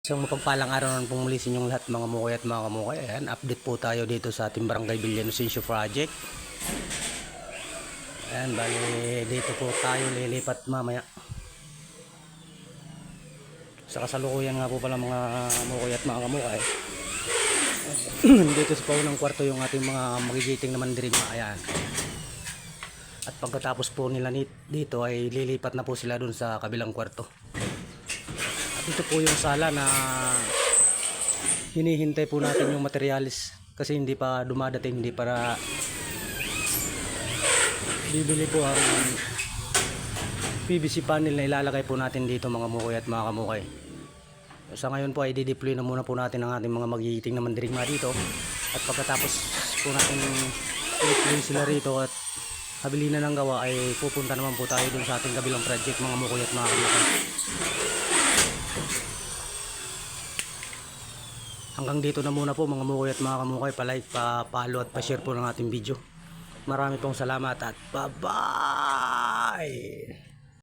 Isang mapagpalang araw naman pong muli sa inyong lahat mga mukay at mga kamukay. Ayan, update po tayo dito sa ating Barangay Villanucencio Project. Ayan, bali dito po tayo lilipat mamaya. Sa kasalukuyan nga po pala mga mukay at mga kamukay. Dito sa paunang kwarto yung ating mga magigiting na mandirigma. Ayan. At pagkatapos po nila dito ay lilipat na po sila dun sa kabilang kwarto. At ito po yung sala na hinihintay po natin yung materialis kasi hindi pa dumadating, hindi para bibili po ang PVC panel na ilalagay po natin dito mga mukay at mga kamukay. Sa ngayon po ay dideploy na muna po natin ang ating mga magigiting na mandirigma dito at pagkatapos po natin i-deploy sila rito at habilin na ng gawa ay pupunta naman po tayo dun sa ating kabilang project mga mukay at mga kamukay. Hanggang dito na muna po mga mukay at mga kamukay. Pa-like, pa-follow at pa-share po ng ating video. Marami pong salamat at bye-bye!